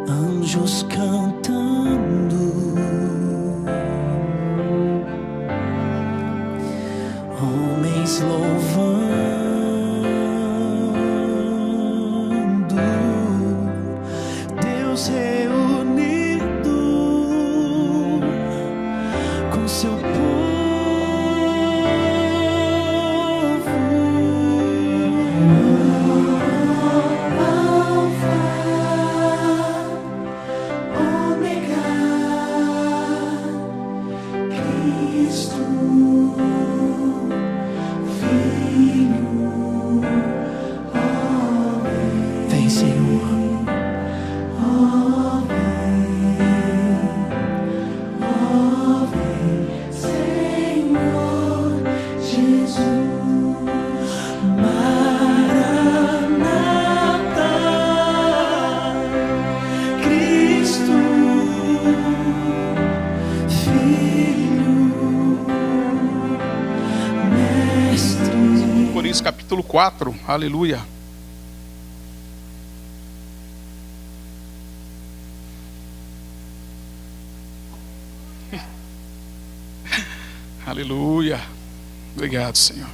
anjos cantando, homens louvando, Deus reunido com seu povo. Capítulo 4, aleluia. Aleluia. Obrigado, Senhor.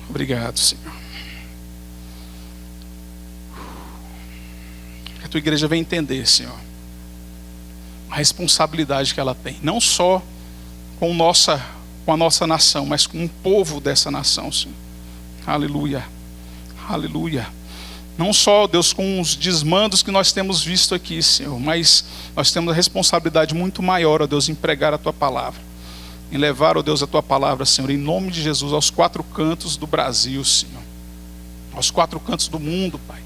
Obrigado, Senhor. Que a tua igreja venha entender, Senhor, a responsabilidade que ela tem, não só com a nossa nação, mas com o povo dessa nação, Senhor. Aleluia, aleluia. Não só, Deus, com os desmandos que nós temos visto aqui, Senhor, mas nós temos a responsabilidade muito maior, ó Deus, em pregar a Tua palavra, em levar, ó Deus, a Tua palavra, Senhor, em nome de Jesus, aos 4 cantos do Brasil, Senhor, aos 4 cantos do mundo, Pai.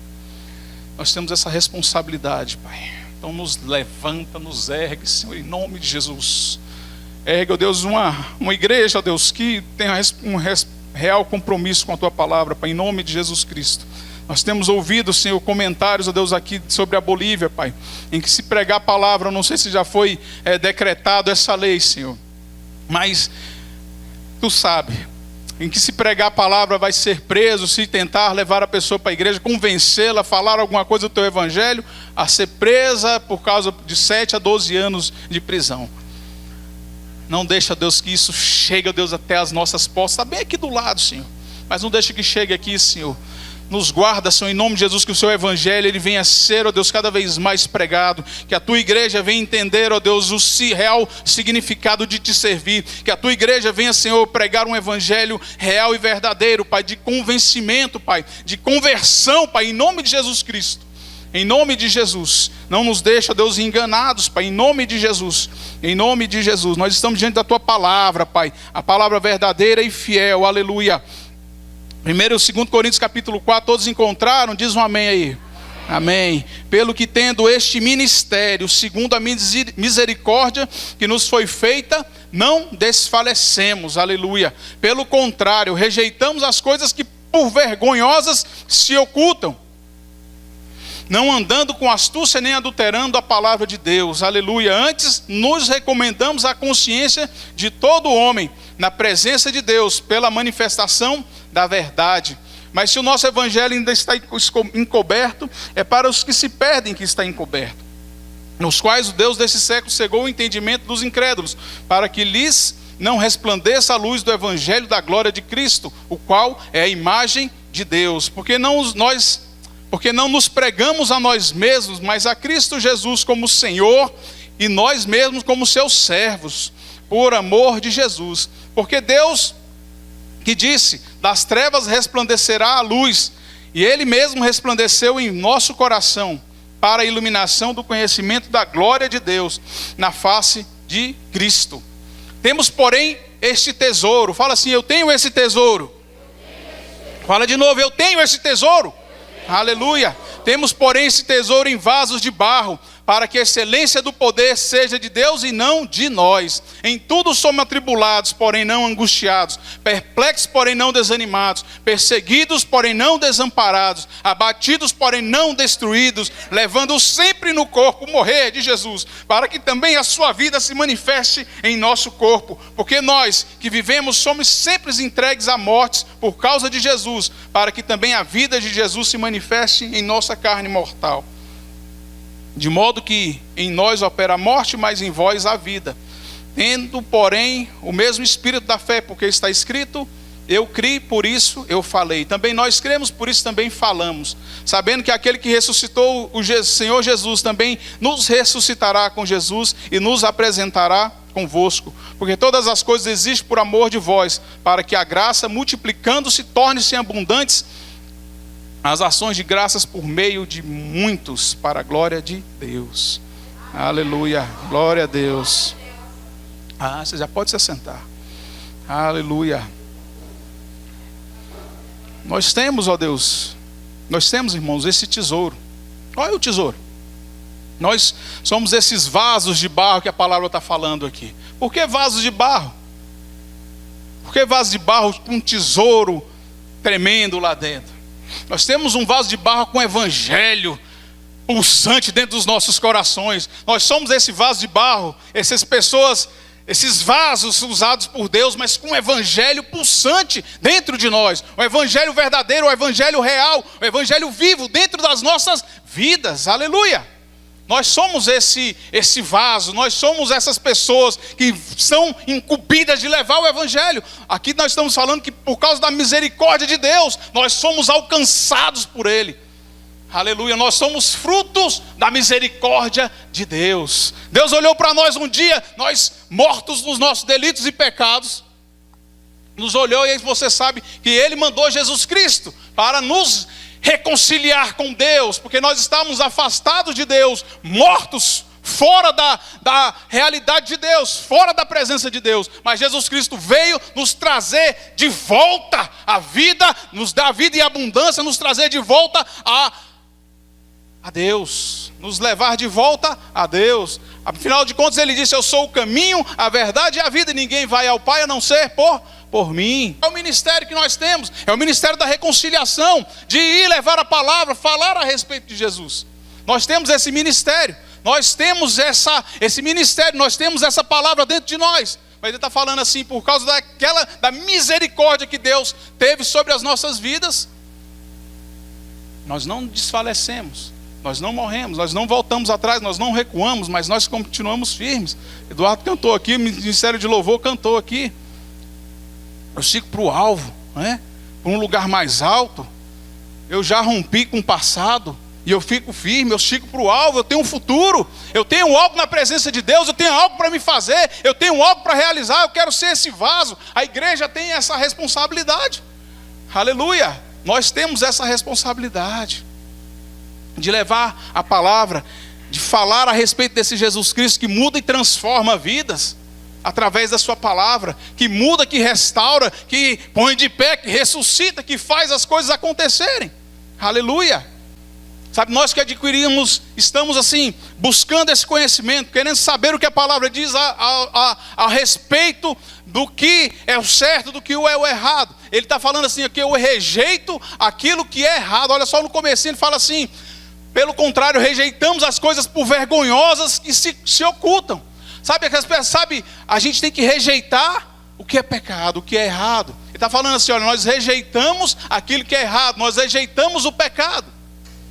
Nós temos essa responsabilidade, Pai. Então nos levanta, nos ergue, Senhor, em nome de Jesus. Ergue, ó Deus, uma igreja, ó Deus, que tenha um real compromisso com a Tua palavra, Pai, em nome de Jesus Cristo. Nós temos ouvido, Senhor, comentários, ó Deus, aqui sobre a Bolívia, Pai, em que se pregar a palavra, eu não sei se já foi decretado essa lei, Senhor, mas Tu sabe, em que se pregar a palavra vai ser preso, se tentar levar a pessoa para a igreja, convencê-la, falar alguma coisa do Teu evangelho, a ser presa por causa de 7 a 12 anos de prisão. Não deixa, Deus, que isso chegue, Deus, até as nossas portas. Está bem aqui do lado, Senhor. Mas não deixa que chegue aqui, Senhor. Nos guarda, Senhor, em nome de Jesus, que o Seu evangelho ele venha a ser, ó Deus, cada vez mais pregado. Que a Tua igreja venha entender, ó Deus, o real significado de Te servir. Que a Tua igreja venha, Senhor, pregar um evangelho real e verdadeiro, Pai, de convencimento, Pai, de conversão, Pai, em nome de Jesus Cristo. Em nome de Jesus, não nos deixa, Deus, enganados, Pai, em nome de Jesus, em nome de Jesus, nós estamos diante da Tua palavra, Pai, a palavra verdadeira e fiel, aleluia. 1 e 2 Coríntios capítulo 4, todos encontraram? Diz um amém aí. Amém. Pelo que tendo este ministério, segundo a misericórdia que nos foi feita, não desfalecemos, aleluia. Pelo contrário, rejeitamos as coisas que por vergonhosas se ocultam, não andando com astúcia nem adulterando a palavra de Deus, aleluia. Antes nos recomendamos a consciência de todo homem, na presença de Deus, pela manifestação da verdade. Mas se o nosso evangelho ainda está encoberto, é para os que se perdem que está encoberto, nos quais o Deus desse século cegou o entendimento dos incrédulos, para que lhes não resplandeça a luz do evangelho da glória de Cristo, o qual é a imagem de Deus. Porque não nos pregamos a nós mesmos, mas a Cristo Jesus como Senhor, e nós mesmos como seus servos, por amor de Jesus. Porque Deus, que disse, das trevas resplandecerá a luz, e Ele mesmo resplandeceu em nosso coração, para a iluminação do conhecimento da glória de Deus, na face de Cristo. Temos, porém, este tesouro. Fala assim, eu tenho esse tesouro. Fala de novo, eu tenho esse tesouro. Aleluia. Temos, porém, esse tesouro em vasos de barro, para que a excelência do poder seja de Deus e não de nós. Em tudo somos atribulados, porém não angustiados, perplexos, porém não desanimados, perseguidos, porém não desamparados, abatidos, porém não destruídos, levando sempre no corpo o morrer de Jesus, para que também a sua vida se manifeste em nosso corpo. Porque nós que vivemos somos sempre entregues à morte por causa de Jesus, para que também a vida de Jesus se manifeste em nossa carne mortal. De modo que em nós opera a morte, mas em vós a vida. Tendo, porém, o mesmo espírito da fé, porque está escrito: eu criei, por isso eu falei. Também nós cremos, por isso também falamos. Sabendo que aquele que ressuscitou o Senhor Jesus também nos ressuscitará com Jesus e nos apresentará convosco. Porque todas as coisas existem por amor de vós, para que a graça, multiplicando-se, torne-se abundantes as ações de graças por meio de muitos, para a glória de Deus. Aleluia, glória a Deus. Você já pode se assentar. Aleluia. Nós temos, ó Deus, nós temos, irmãos, esse tesouro. Qual é o tesouro? Nós somos esses vasos de barro que a palavra está falando aqui. Por que vasos de barro? Por que vasos de barro com um tesouro tremendo lá dentro? Nós temos um vaso de barro com evangelho pulsante dentro dos nossos corações. Nós somos esse vaso de barro, essas pessoas, esses vasos usados por Deus, mas com um evangelho pulsante dentro de nós. O evangelho verdadeiro, o evangelho real, o evangelho vivo dentro das nossas vidas. Aleluia! Nós somos esse vaso, nós somos essas pessoas que são incumbidas de levar o evangelho. Aqui nós estamos falando que por causa da misericórdia de Deus, nós somos alcançados por Ele. Aleluia, nós somos frutos da misericórdia de Deus. Deus olhou para nós um dia, nós mortos nos nossos delitos e pecados, nos olhou e você sabe que Ele mandou Jesus Cristo para nos reconciliar com Deus, porque nós estávamos afastados de Deus, mortos, fora da realidade de Deus, fora da presença de Deus. Mas Jesus Cristo veio nos trazer de volta a vida, nos dar vida e abundância, nos trazer de volta a Deus, nos levar de volta a Deus. Afinal de contas Ele disse: eu sou o caminho, a verdade e a vida, e ninguém vai ao Pai a não ser por mim. É o ministério que nós temos, é o ministério da reconciliação, de ir levar a palavra, falar a respeito de Jesus. Nós temos esse ministério, nós temos esse ministério, nós temos essa palavra dentro de nós. Mas Ele está falando assim, por causa da misericórdia que Deus teve sobre as nossas vidas, nós não desfalecemos, nós não morremos, nós não voltamos atrás, nós não recuamos, mas nós continuamos firmes. Eduardo cantou aqui, o Ministério de Louvor cantou aqui. Eu sigo para o alvo, né? Para um lugar mais alto. Eu já rompi com o passado e eu fico firme, eu sigo para o alvo, eu tenho um futuro, eu tenho algo na presença de Deus, eu tenho algo para me fazer, eu tenho algo para realizar, eu quero ser esse vaso. A igreja tem essa responsabilidade. Aleluia! Nós temos essa responsabilidade de levar a palavra, de falar a respeito desse Jesus Cristo que muda e transforma vidas. Através da sua palavra, que muda, que restaura, que põe de pé, que ressuscita, que faz as coisas acontecerem. Aleluia! Sabe, nós que adquirimos, estamos assim, buscando esse conhecimento, querendo saber o que a palavra diz a respeito do que é o certo, do que é o errado. Ele está falando assim, aqui eu rejeito aquilo que é errado. Olha só no comecinho, ele fala assim: pelo contrário, rejeitamos as coisas por vergonhosas que se ocultam. Sabe, a gente tem que rejeitar o que é pecado, o que é errado. Ele está falando assim, olha, nós rejeitamos aquilo que é errado, nós rejeitamos o pecado.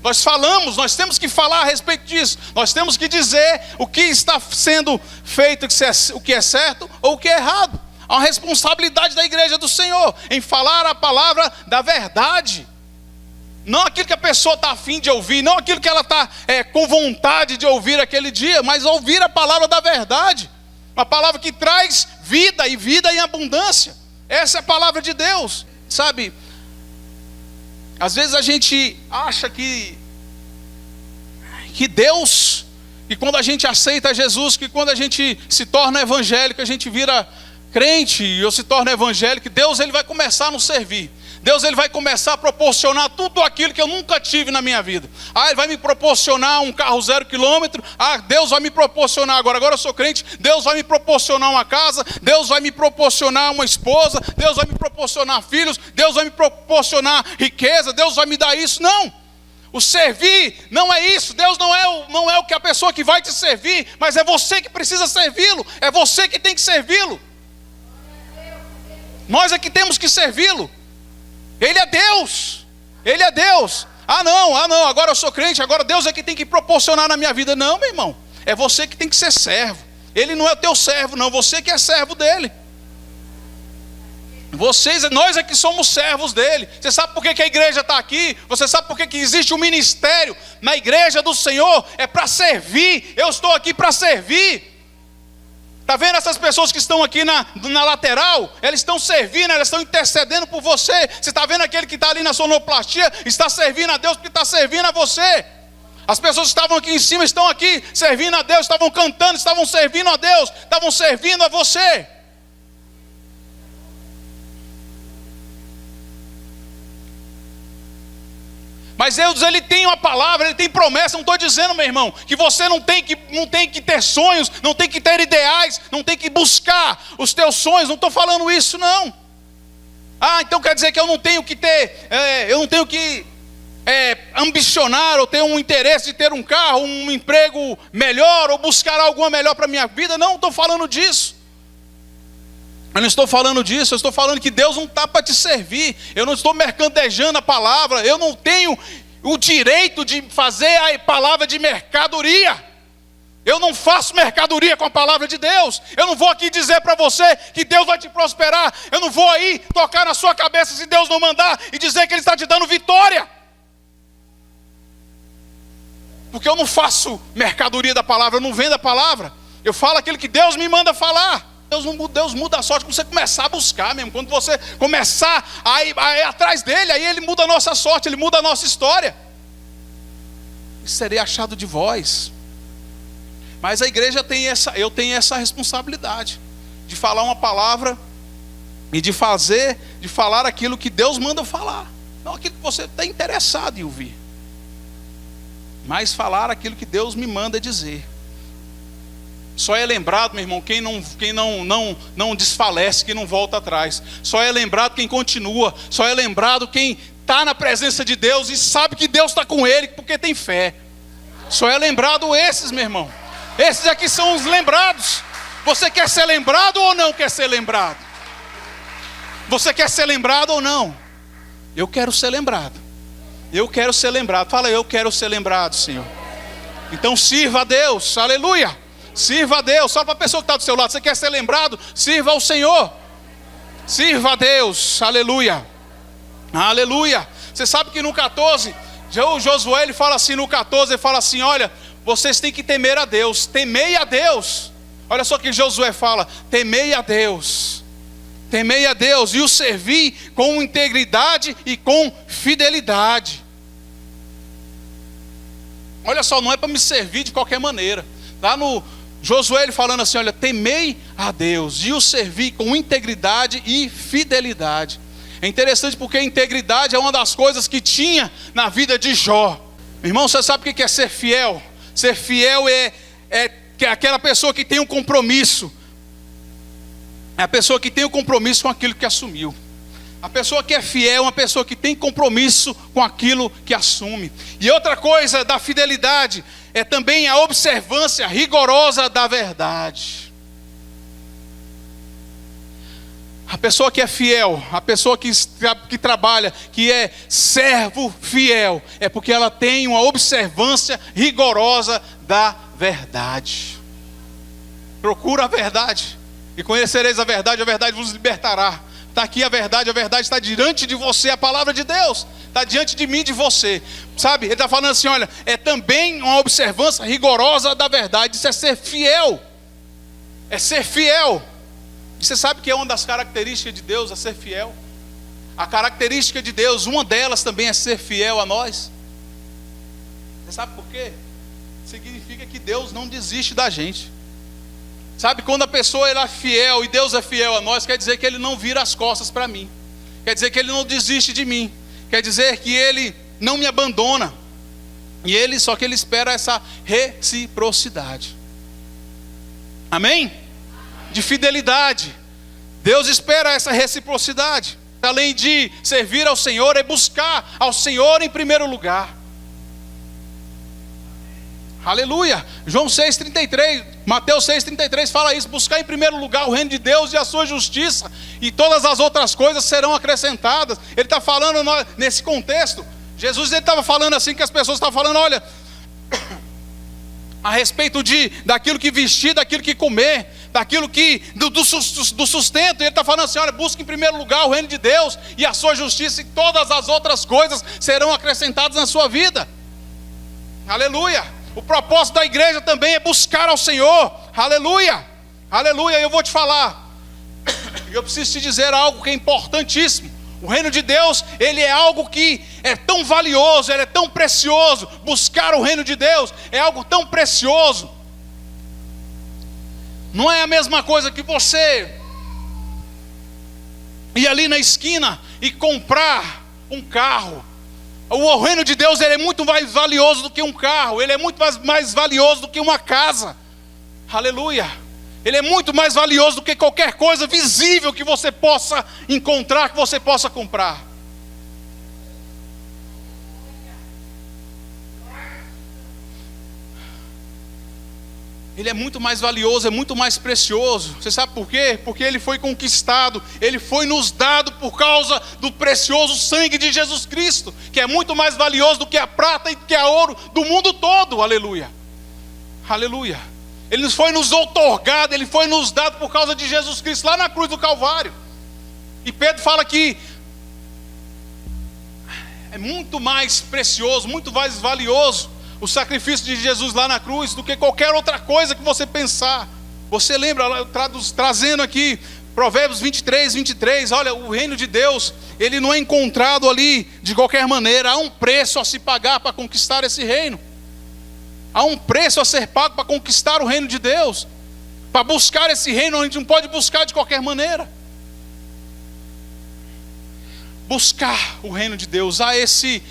Nós temos que falar a respeito disso. Nós temos que dizer o que está sendo feito, o que é certo ou o que é errado. Há uma responsabilidade da igreja do Senhor em falar a palavra da verdade. Não aquilo que a pessoa está a fim de ouvir, não aquilo que ela está com vontade de ouvir aquele dia, mas ouvir a palavra da verdade. Uma palavra que traz vida e vida em abundância. Essa é a palavra de Deus. Sabe, às vezes a gente acha que Deus, que quando a gente aceita Jesus, que quando a gente se torna evangélico, a gente vira crente ou se torna evangélico, Deus ele vai começar a nos servir. Deus ele vai começar a proporcionar tudo aquilo que eu nunca tive na minha vida. Ele vai me proporcionar um carro 0 quilômetro. Deus vai me proporcionar agora eu sou crente. Deus vai me proporcionar uma casa. Deus vai me proporcionar uma esposa. Deus vai me proporcionar filhos. Deus vai me proporcionar riqueza. Deus vai me dar isso. Não. O servir não é isso. Deus não é o que a pessoa que vai te servir, mas é você que precisa servi-lo. É você que tem que servi-lo. Nós é que temos que servi-lo. Ele é Deus, Ele é Deus. Ah não, agora eu sou crente, agora Deus é que tem que proporcionar na minha vida. Não, meu irmão, é você que tem que ser servo. Ele não é teu servo, não, você que é servo dele. Nós é que somos servos dele. Você sabe por que a igreja está aqui? Você sabe por que existe um ministério na igreja do Senhor? É para servir. Eu estou aqui para servir. Está vendo essas pessoas que estão aqui na lateral? Elas estão servindo, elas estão intercedendo por você. Você está vendo aquele que está ali na sonoplastia? Está servindo a Deus porque está servindo a você. As pessoas que estavam aqui em cima estão aqui servindo a Deus, estavam cantando, estavam servindo a Deus, estavam servindo a você. Mas Deus, Ele tem uma palavra, Ele tem promessa. Não estou dizendo, meu irmão, que você não tem que ter sonhos, não tem que ter ideais, não tem que buscar os teus sonhos. Não estou falando isso, não. Ah, então quer dizer que eu não tenho que ter, ambicionar ou ter um interesse de ter um carro, um emprego melhor ou buscar algo melhor para a minha vida. Não estou falando disso. Eu não estou falando disso, eu estou falando que Deus não está para te servir. Eu não estou mercadejando a palavra. Eu não tenho o direito de fazer a palavra de mercadoria. Eu não faço mercadoria com a palavra de Deus. Eu não vou aqui dizer para você que Deus vai te prosperar. Eu não vou aí tocar na sua cabeça se Deus não mandar e dizer que Ele está te dando vitória. Porque eu não faço mercadoria da palavra, eu não vendo a palavra. Eu falo aquilo que Deus me manda falar. Deus muda a sorte quando você começar a buscar mesmo. Quando você começar a ir atrás dele, aí Ele muda a nossa sorte, Ele muda a nossa história. Isso seria achado de vós. Mas a igreja eu tenho essa responsabilidade de falar uma palavra e de falar aquilo que Deus manda falar. Não aquilo que você está interessado em ouvir, mas falar aquilo que Deus me manda dizer. Só é lembrado, meu irmão, quem não desfalece, quem não volta atrás. Só é lembrado quem continua. Só é lembrado quem está na presença de Deus e sabe que Deus está com ele porque tem fé. Só é lembrado esses, meu irmão. Esses aqui são os lembrados. Você quer ser lembrado ou não quer ser lembrado? Você quer ser lembrado ou não? Eu quero ser lembrado. Eu quero ser lembrado. Fala, eu quero ser lembrado, Senhor. Então sirva a Deus, aleluia. Sirva a Deus. Só para a pessoa que está do seu lado, você quer ser lembrado? Sirva ao Senhor. Sirva a Deus, aleluia. Aleluia. Você sabe que no 14, o Josué ele fala assim, no 14 ele fala assim, olha, vocês têm que temer a Deus. Temei a Deus. Olha só o que Josué fala, temei a Deus. Temei a Deus e o servi com integridade e com fidelidade. Olha só, não é para me servir de qualquer maneira. Lá no Josué ele falando assim, olha, temei a Deus e o servi com integridade e fidelidade. É interessante porque a integridade é uma das coisas que tinha na vida de Jó. Meu irmão, você sabe o que é ser fiel? Ser fiel é aquela pessoa que tem um compromisso. É a pessoa que tem um compromisso com aquilo que assumiu. A pessoa que é fiel é uma pessoa que tem compromisso com aquilo que assume. E outra coisa da fidelidade é também a observância rigorosa da verdade. A pessoa que é fiel, a pessoa que trabalha, que é servo fiel, é porque ela tem uma observância rigorosa da verdade. Procura a verdade e conhecereis a verdade vos libertará. Está aqui a verdade está diante de você, a palavra de Deus está diante de mim e de você, sabe? Ele está falando assim, olha, é também uma observância rigorosa da verdade. Isso é ser fiel, é ser fiel. E você sabe que é uma das características de Deus, é ser fiel. A característica de Deus, uma delas também é ser fiel a nós. Você sabe por quê? Significa que Deus não desiste da gente. Sabe, quando a pessoa ela é fiel e Deus é fiel a nós, quer dizer que Ele não vira as costas para mim. Quer dizer que Ele não desiste de mim. Quer dizer que Ele não me abandona. Só que Ele espera essa reciprocidade. Amém? De fidelidade. Deus espera essa reciprocidade. Além de servir ao Senhor, é buscar ao Senhor em primeiro lugar. Aleluia. João 6,33, Mateus 6,33 fala isso. Buscar em primeiro lugar o reino de Deus e a sua justiça, e todas as outras coisas serão acrescentadas. Ele está falando nesse contexto Jesus estava falando assim, que as pessoas estavam falando, olha, a respeito daquilo que vestir, daquilo que comer, daquilo que, do sustento. E ele está falando assim, olha, busque em primeiro lugar o reino de Deus e a sua justiça, e todas as outras coisas serão acrescentadas na sua vida. Aleluia. O propósito da igreja também é buscar ao Senhor. Aleluia. Aleluia. Eu vou te falar, eu preciso te dizer algo que é importantíssimo. O reino de Deus, ele é algo que é tão valioso, ele é tão precioso. Buscar o reino de Deus é algo tão precioso. Não é a mesma coisa que você ir ali na esquina e comprar um carro. O reino de Deus, ele é muito mais valioso do que um carro. Ele é muito mais valioso do que uma casa. Aleluia. Ele é muito mais valioso do que qualquer coisa visível que você possa encontrar, que você possa comprar. Ele é muito mais valioso, é muito mais precioso. Você sabe por quê? Porque ele foi conquistado, ele foi nos dado por causa do precioso sangue de Jesus Cristo, que é muito mais valioso do que a prata e do que a ouro do mundo todo. Aleluia. Aleluia. Ele foi nos outorgado, ele foi nos dado por causa de Jesus Cristo, lá na cruz do Calvário. E Pedro fala que é muito mais precioso, muito mais valioso o sacrifício de Jesus lá na cruz do que qualquer outra coisa que você pensar. Você lembra, trazendo aqui Provérbios 23, olha, o reino de Deus, ele não é encontrado ali de qualquer maneira. Há um preço a se pagar para conquistar esse reino. Há um preço a ser pago para conquistar o reino de Deus. Para buscar esse reino, a gente não pode buscar de qualquer maneira. Buscar o reino de Deus. Há esse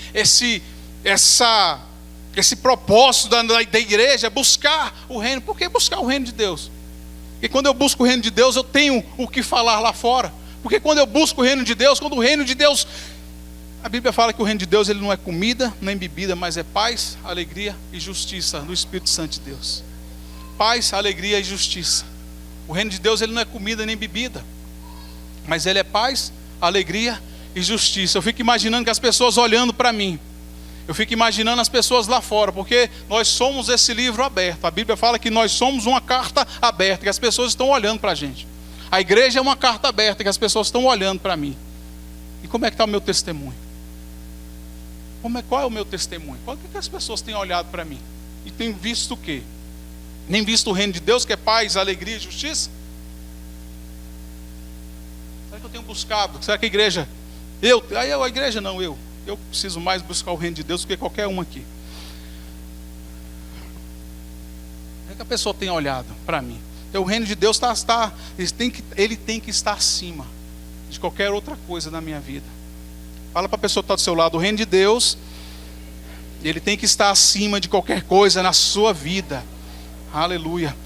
propósito da igreja, buscar o reino. Por que buscar o reino de Deus? Porque quando eu busco o reino de Deus, eu tenho o que falar lá fora. Porque quando eu busco o reino de Deus, quando o reino de Deus... A Bíblia fala que o reino de Deus, ele não é comida nem bebida, mas é paz, alegria e justiça no Espírito Santo de Deus. Paz, alegria e justiça. O reino de Deus, ele não é comida nem bebida, mas ele é paz, alegria e justiça. Eu fico imaginando que as pessoas olhando para mim, eu fico imaginando as pessoas lá fora, porque nós somos esse livro aberto. A Bíblia fala que nós somos uma carta aberta, que as pessoas estão olhando para a gente. A igreja é uma carta aberta, que as pessoas estão olhando para mim. E como é que está o meu testemunho? Qual é o meu testemunho? Qual que as pessoas têm olhado para mim? E têm visto o quê? Nem visto o reino de Deus, que é paz, alegria e justiça? Será que eu tenho buscado? Será que a igreja... a igreja não, eu preciso mais buscar o reino de Deus do que qualquer um aqui. Como é que a pessoa tem olhado para mim? Então, o reino de Deus ele tem que estar acima de qualquer outra coisa na minha vida. Fala para a pessoa que está do seu lado, o reino de Deus, ele tem que estar acima de qualquer coisa na sua vida. Aleluia.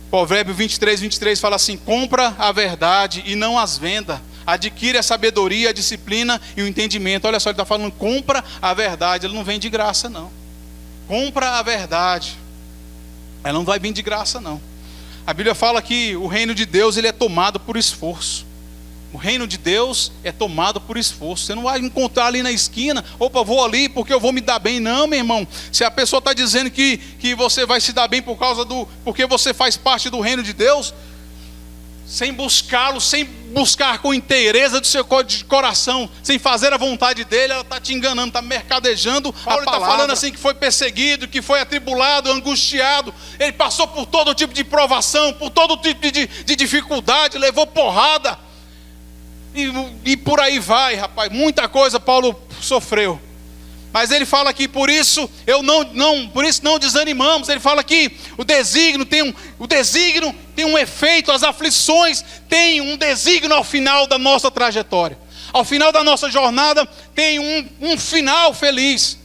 Provérbio 23 fala assim: compra a verdade e não as venda. Adquire a sabedoria, a disciplina e o entendimento. Olha só, ele está falando, compra a verdade. Ele não vem de graça, não. Compra a verdade. Ela não vai vir de graça, não. A Bíblia fala que o reino de Deus, ele é tomado por esforço. O reino de Deus é tomado por esforço. Você não vai encontrar ali na esquina, opa, vou ali porque eu vou me dar bem. Não, meu irmão. Se a pessoa está dizendo que você vai se dar bem porque você faz parte do reino de Deus, sem buscá-lo, sem buscar com inteireza do seu coração, sem fazer a vontade dele, ela está te enganando, está mercadejando. Paulo está falando assim que foi perseguido, que foi atribulado, angustiado. Ele passou por todo tipo de provação, por todo tipo de dificuldade, levou porrada. E por aí vai, rapaz. Muita coisa Paulo sofreu. Mas ele fala que por isso não desanimamos. Ele fala que o desígnio tem um efeito, as aflições têm um desígnio ao final da nossa trajetória. Ao final da nossa jornada tem um final feliz.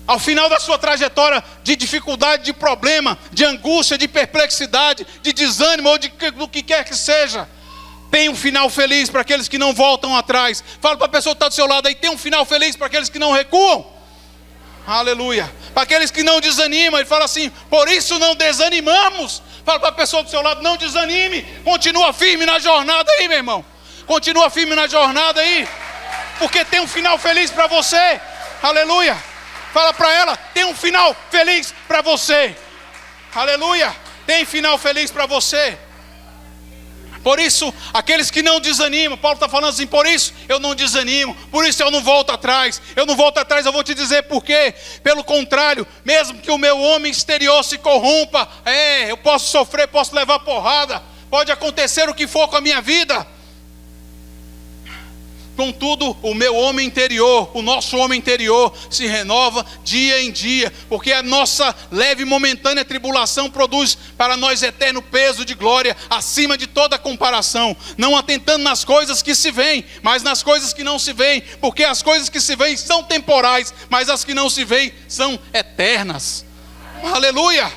Ao final da sua trajetória de dificuldade, de problema, de angústia, de perplexidade, de desânimo ou do que quer que seja, tem um final feliz para aqueles que não voltam atrás. Fala para a pessoa que está do seu lado aí, tem um final feliz para aqueles que não recuam. Aleluia. Para aqueles que não desanimam, ele fala assim, por isso não desanimamos. Fala para a pessoa do seu lado, não desanime. Continua firme na jornada aí, meu irmão. Continua firme na jornada aí. Porque tem um final feliz para você. Aleluia. Fala para ela, tem um final feliz para você. Aleluia. Tem final feliz para você. Por isso, aqueles que não desanimam, Paulo está falando assim, por isso eu não desanimo, por isso eu não volto atrás. Eu não volto atrás, eu vou te dizer por quê. Pelo contrário, mesmo que o meu homem exterior se corrompa, eu posso sofrer, posso levar porrada, pode acontecer o que for com a minha vida. Contudo, o meu homem interior, o nosso homem interior se renova dia em dia, porque a nossa leve e momentânea tribulação produz para nós eterno peso de glória, acima de toda comparação, não atentando nas coisas que se veem, mas nas coisas que não se veem, porque as coisas que se veem são temporais, mas as que não se veem são eternas. Aleluia!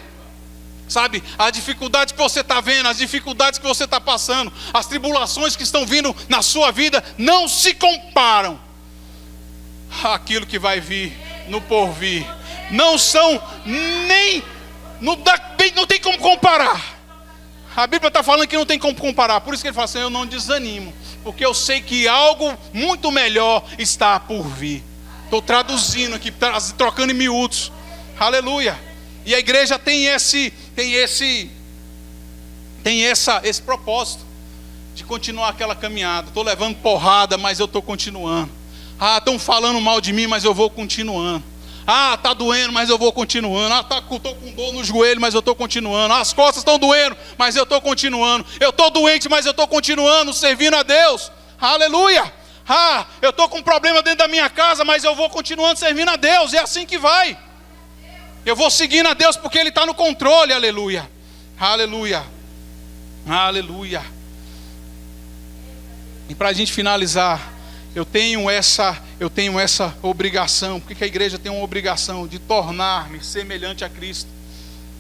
Sabe, a dificuldade que você está vendo, as dificuldades que você está passando, as tribulações que estão vindo na sua vida, não se comparam àquilo que vai vir no porvir. Não são nem, não tem como comparar. A Bíblia está falando que não tem como comparar, por isso que ele fala assim, eu não desanimo, porque eu sei que algo muito melhor está por vir. Estou traduzindo aqui, trocando em miúdos. Aleluia. E a igreja tem esse propósito de continuar aquela caminhada. Estou levando porrada, mas eu estou continuando. Estão falando mal de mim, mas eu vou continuando. Está doendo, mas eu vou continuando. Estou com dor no joelho, mas eu estou continuando. As costas estão doendo, mas eu estou continuando. Eu estou doente, mas eu estou continuando, servindo a Deus. Aleluia. Eu estou com um problema dentro da minha casa, mas eu vou continuando servindo a Deus. É assim que vai. Eu vou seguindo a Deus porque Ele está no controle, aleluia, aleluia, aleluia. E para a gente finalizar, eu tenho essa obrigação, porque a igreja tem uma obrigação de tornar-me semelhante a Cristo,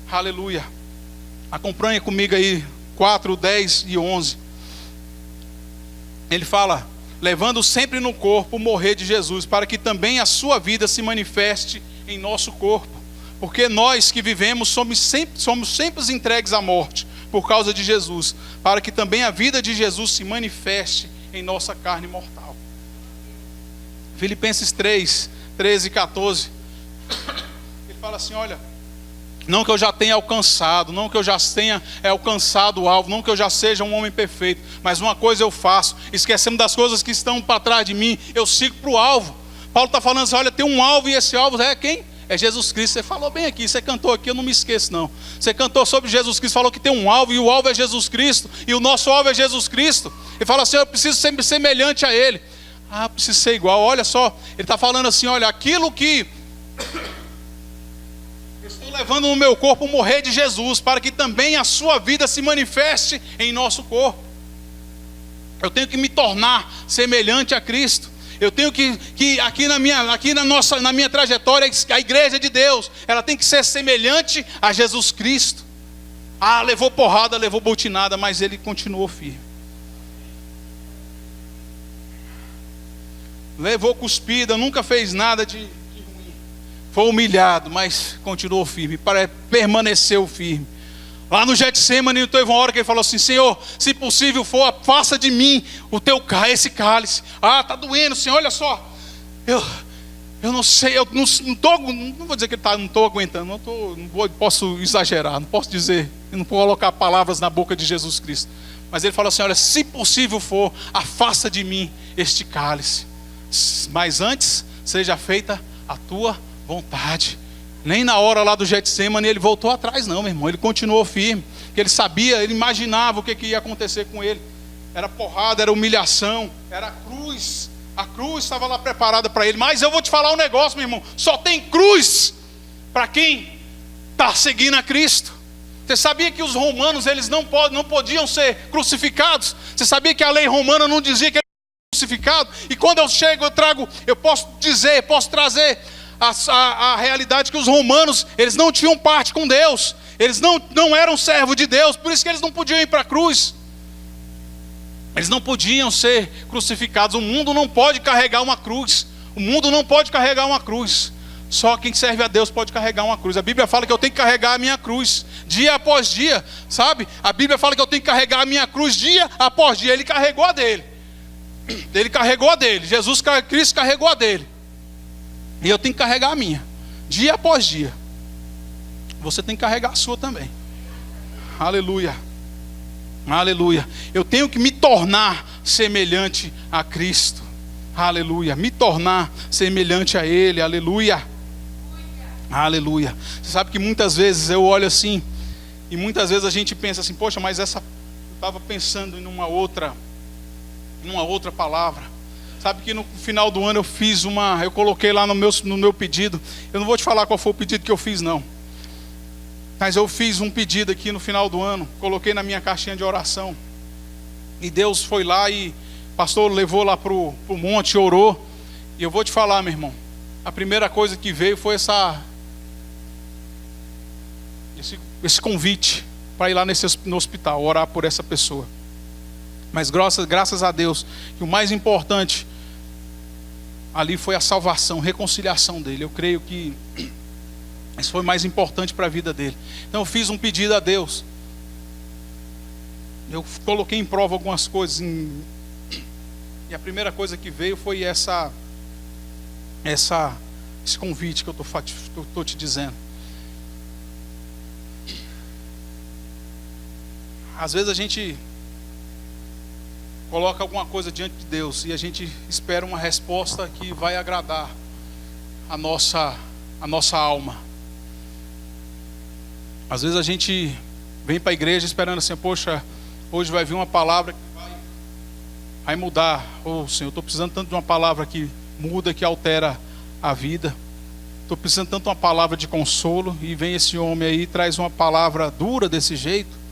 aleluia. Acompanha comigo aí, 4, 10 e 11. Ele fala, levando sempre no corpo o morrer de Jesus, para que também a sua vida se manifeste em nosso corpo. Porque nós que vivemos somos sempre entregues à morte por causa de Jesus, para que também a vida de Jesus se manifeste em nossa carne mortal. Filipenses 3, 13 e 14. Ele fala assim, olha, não que eu já tenha alcançado, não que eu já tenha alcançado o alvo, não que eu já seja um homem perfeito, mas uma coisa eu faço, esquecendo das coisas que estão para trás de mim, eu sigo para o alvo. Paulo está falando assim, olha, tem um alvo e esse alvo é quem? É Jesus Cristo. Você falou bem aqui, você cantou aqui, eu não me esqueço não. Você cantou sobre Jesus Cristo, falou que tem um alvo, e o alvo é Jesus Cristo, e o nosso alvo é Jesus Cristo. Ele fala assim, eu preciso ser semelhante a Ele. Preciso ser igual. Olha só, ele está falando assim, olha, aquilo que estou levando no meu corpo, morrer de Jesus, para que também a sua vida se manifeste em nosso corpo. Eu tenho que me tornar semelhante a Cristo. Eu tenho que aqui na minha trajetória, a igreja de Deus, ela tem que ser semelhante a Jesus Cristo. Levou porrada, levou botinada, mas ele continuou firme. Levou cuspida, nunca fez nada de ruim. Foi humilhado, mas continuou firme, permaneceu firme. Lá no Getsemane, teve uma hora que ele falou assim, Senhor, se possível for, afasta de mim esse cálice. Está doendo, Senhor, olha só. Eu não sei, eu não vou dizer que não estou aguentando, não posso exagerar, não posso dizer, eu não vou colocar palavras na boca de Jesus Cristo. Mas ele falou assim, olha, se possível for, afasta de mim este cálice. Mas antes, seja feita a tua vontade. Nem na hora lá do Getsemane ele voltou atrás não, meu irmão. Ele continuou firme, porque ele sabia, ele imaginava o que ia acontecer com ele. Era porrada, era humilhação, era a cruz. A cruz estava lá preparada para ele. Mas eu vou te falar um negócio, meu irmão, só tem cruz para quem está seguindo a Cristo. Você sabia que os romanos, eles não podiam ser crucificados? Você sabia que a lei romana não dizia que ele era crucificado? E quando eu chego, eu posso trazer a realidade que os romanos, eles não tinham parte com Deus, eles não eram servos de Deus, por isso que eles não podiam ir para a cruz, eles não podiam ser crucificados. O mundo não pode carregar uma cruz, só quem serve a Deus pode carregar uma cruz. A Bíblia fala que eu tenho que carregar a minha cruz dia após dia, sabe? A Bíblia fala que eu tenho que carregar a minha cruz dia após dia. Ele carregou a dele, Jesus Cristo carregou a dele. E eu tenho que carregar a minha, dia após dia. Você tem que carregar a sua também. Aleluia. Aleluia. Eu tenho que me tornar semelhante a Cristo. Aleluia. Me tornar semelhante a Ele. Aleluia. Aleluia. Você sabe que muitas vezes eu olho assim, e muitas vezes a gente pensa assim, poxa, mas eu estava pensando em uma outra palavra. Sabe que no final do ano eu coloquei lá no meu pedido. Eu não vou te falar qual foi o pedido que eu fiz, não. Mas eu fiz um pedido aqui no final do ano, coloquei na minha caixinha de oração. E Deus foi lá e o pastor levou lá pro monte, orou. E eu vou te falar, meu irmão, a primeira coisa que veio foi esse convite para ir lá no hospital, orar por essa pessoa. Mas graças a Deus, que o mais importante ali foi a salvação, reconciliação dele. Eu creio que isso foi mais importante para a vida dele. Então eu fiz um pedido a Deus. Eu coloquei em prova algumas coisas. E a primeira coisa que veio foi esse convite que eu estou te dizendo. Às vezes a gente coloca alguma coisa diante de Deus e a gente espera uma resposta que vai agradar a nossa alma. Às vezes a gente vem para a igreja esperando assim, poxa, hoje vai vir uma palavra que vai mudar. Senhor, eu estou precisando tanto de uma palavra que muda, que altera a vida. Estou precisando tanto de uma palavra de consolo. E vem esse homem aí e traz uma palavra dura desse jeito.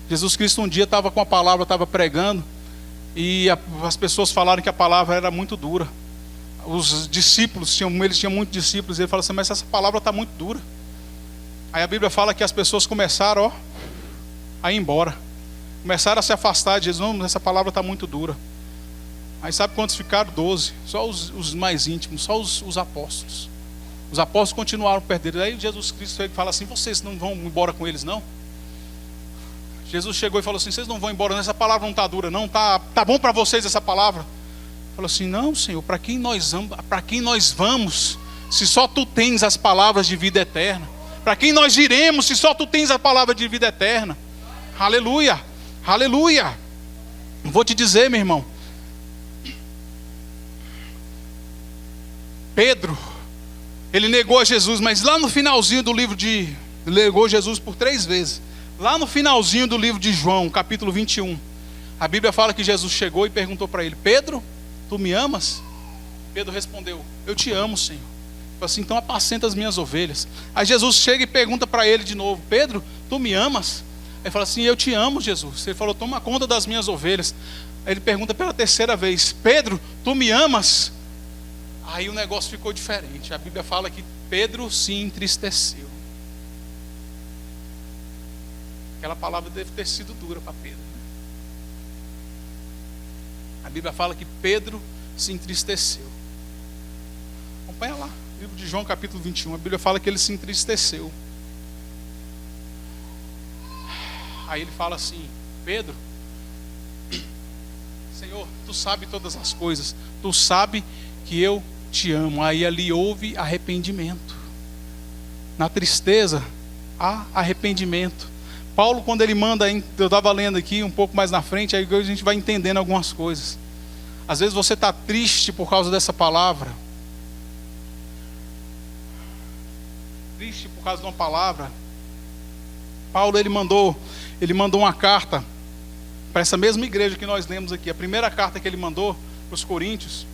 Jesus Cristo um dia estava com a palavra, estava pregando, e as pessoas falaram que a palavra era muito dura. Os discípulos, eles tinham muitos discípulos, e ele falou assim, mas essa palavra está muito dura. Aí a Bíblia fala que as pessoas começaram a ir embora. Começaram a se afastar de Jesus. Não, essa palavra está muito dura. Aí sabe quantos ficaram? 12. Só os mais íntimos, só os apóstolos. Os apóstolos continuaram perdidos. Aí Jesus Cristo fala assim, vocês não vão embora com eles não? Jesus chegou e falou assim, vocês não vão embora, essa palavra não está dura não, tá bom para vocês essa palavra? Falou assim, não Senhor, para quem nós vamos, se só Tu tens as palavras de vida eterna? Para quem nós iremos, se só Tu tens a palavra de vida eterna? Aleluia, aleluia. Vou te dizer, meu irmão, Pedro, ele negou a Jesus, mas lá no finalzinho do livro negou Jesus por 3 vezes. Lá no finalzinho do livro de João, capítulo 21, a Bíblia fala que Jesus chegou e perguntou para ele, Pedro, tu me amas? Pedro respondeu, eu te amo, Senhor. Falei assim, então apacenta as minhas ovelhas. Aí Jesus chega e pergunta para ele de novo, Pedro, tu me amas? Ele fala assim, eu te amo, Jesus. Ele falou, toma conta das minhas ovelhas. Aí ele pergunta pela 3ª vez, Pedro, tu me amas? Aí o negócio ficou diferente. A Bíblia fala que Pedro se entristeceu. Aquela palavra deve ter sido dura para Pedro. A Bíblia fala que Pedro se entristeceu. Acompanha lá, livro de João capítulo 21. A Bíblia fala que ele se entristeceu. Aí ele fala assim, Pedro, Senhor, Tu sabe todas as coisas, Tu sabe que eu te amo. Aí ali houve arrependimento. Na tristeza há arrependimento. Paulo, quando ele manda, eu estava lendo aqui um pouco mais na frente, aí a gente vai entendendo algumas coisas. Às vezes você está triste por causa dessa palavra. Triste por causa de uma palavra. Paulo, ele mandou uma carta para essa mesma igreja que nós lemos aqui. A primeira carta que ele mandou para os Coríntios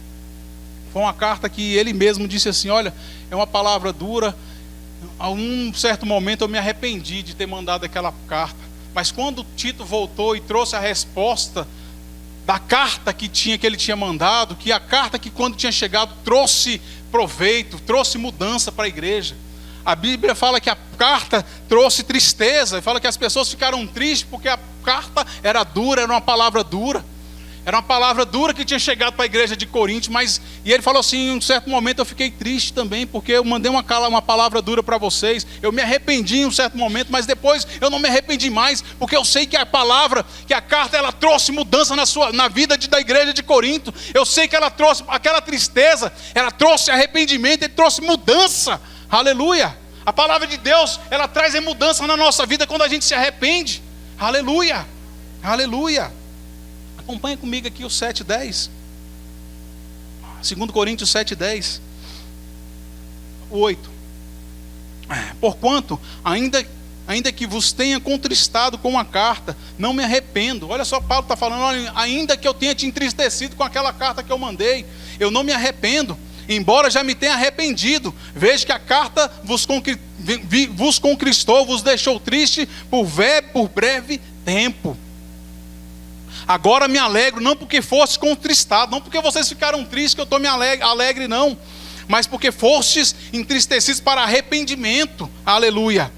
foi uma carta que ele mesmo disse assim, olha, é uma palavra dura. A um certo momento eu me arrependi de ter mandado aquela carta. Mas quando Tito voltou e trouxe a resposta da carta que ele tinha mandado, que a carta que quando tinha chegado trouxe proveito, trouxe mudança para a igreja. A Bíblia fala que a carta trouxe tristeza, fala que as pessoas ficaram tristes porque a carta era dura, era uma palavra dura. Era uma palavra dura que tinha chegado para a igreja de Corinto, e ele falou assim, em um certo momento eu fiquei triste também, porque eu mandei uma palavra dura para vocês, eu me arrependi em um certo momento, mas depois eu não me arrependi mais, porque eu sei que a palavra, que a carta, ela trouxe mudança na vida da igreja de Corinto. Eu sei que ela trouxe aquela tristeza, ela trouxe arrependimento, ele trouxe mudança. Aleluia. A palavra de Deus, ela traz mudança na nossa vida quando a gente se arrepende. Aleluia. Aleluia. Acompanha comigo aqui o 7:10. 2 Coríntios 7:10. O 8. Porquanto, ainda que vos tenha contristado com a carta, não me arrependo. Olha só, Paulo está falando, olha, ainda que eu tenha te entristecido com aquela carta que eu mandei, eu não me arrependo, embora já me tenha arrependido. Veja que a carta vos conquistou, vos deixou triste por breve tempo. Agora me alegro, não porque fosse contristado, não porque vocês ficaram tristes que eu estou alegre não, mas porque fostes entristecidos para arrependimento. Aleluia.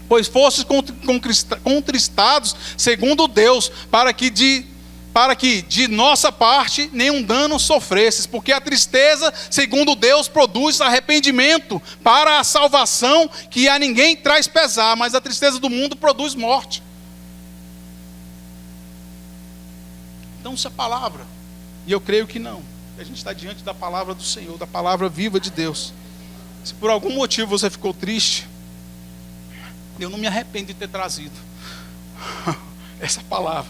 Pois fostes contristados segundo Deus, para que de nossa parte nenhum dano sofresses, porque a tristeza segundo Deus produz arrependimento para a salvação, que a ninguém traz pesar, mas a tristeza do mundo produz morte. Então, se a palavra, e eu creio que não, a gente está diante da palavra do Senhor, da palavra viva de Deus. Se por algum motivo você ficou triste, eu não me arrependo de ter trazido essa palavra.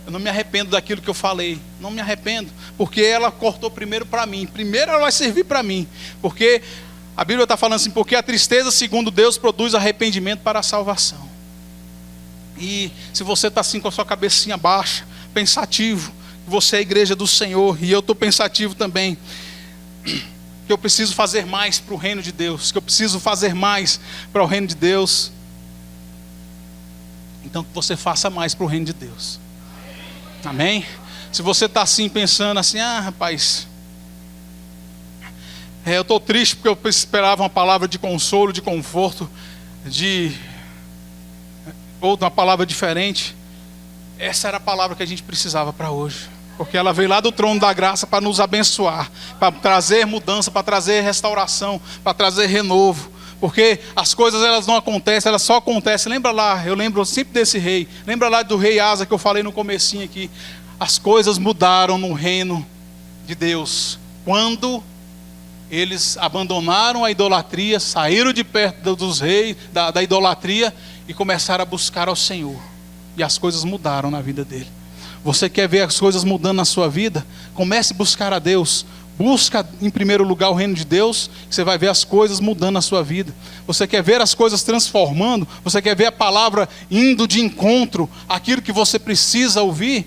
Eu não me arrependo daquilo que eu falei, não me arrependo, porque ela cortou primeiro para mim. Primeiro ela vai servir para mim, porque a Bíblia está falando assim, porque a tristeza segundo Deus produz arrependimento para a salvação. E se você está assim com a sua cabecinha baixa, pensativo, você é a igreja do Senhor, e eu estou pensativo também, que eu preciso fazer mais para o reino de Deus, que eu preciso fazer mais para o reino de Deus, então que você faça mais para o reino de Deus. Amém? Se você está assim pensando assim, rapaz, eu estou triste porque eu esperava uma palavra de consolo, de conforto, ou uma palavra diferente. Essa era a palavra que a gente precisava para hoje, porque ela veio lá do trono da graça para nos abençoar, para trazer mudança, para trazer restauração, para trazer renovo. Porque as coisas, elas não acontecem, elas só acontecem. Lembra lá, eu lembro sempre desse rei, lembra lá do rei Asa que eu falei no comecinho aqui. As coisas mudaram no reino de Deus quando eles abandonaram a idolatria, saíram de perto dos reis, da idolatria, e começaram a buscar ao Senhor. E as coisas mudaram na vida dele. Você quer ver as coisas mudando na sua vida? Comece a buscar a Deus. Busca em primeiro lugar o reino de Deus, você vai ver as coisas mudando na sua vida. Você quer ver as coisas transformando? Você quer ver a palavra indo de encontro àquilo que você precisa ouvir?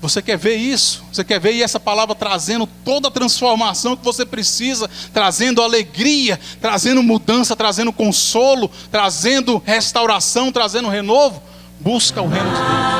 Você quer ver isso? Você quer ver essa palavra trazendo toda a transformação que você precisa, trazendo alegria, trazendo mudança, trazendo consolo, trazendo restauração, trazendo renovo? Busca o reino de Deus.